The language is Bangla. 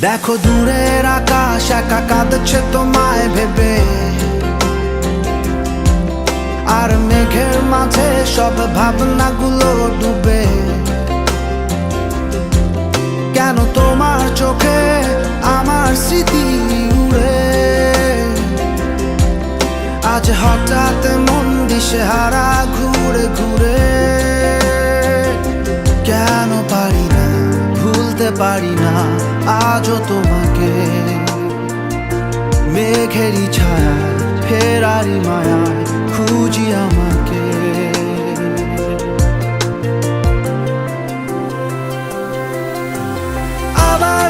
দেখো দূরের আকাশ একা কাঁদছে তোমায় ভেবে, আর মেঘের মাঝে সব ভাবনাগুলো ডুবে। কেন তোমার চোখে আমার স্মৃতি উড়ে, আজ হঠাৎ মন দিশেহারা ঘুরে ঘুরে। কেন পারি না ভুলতে পারি না আজও তোমাকে, মেঘেরই ছায়ায় ফেরারি মায়ায় খুঁজি আমাকে। আবার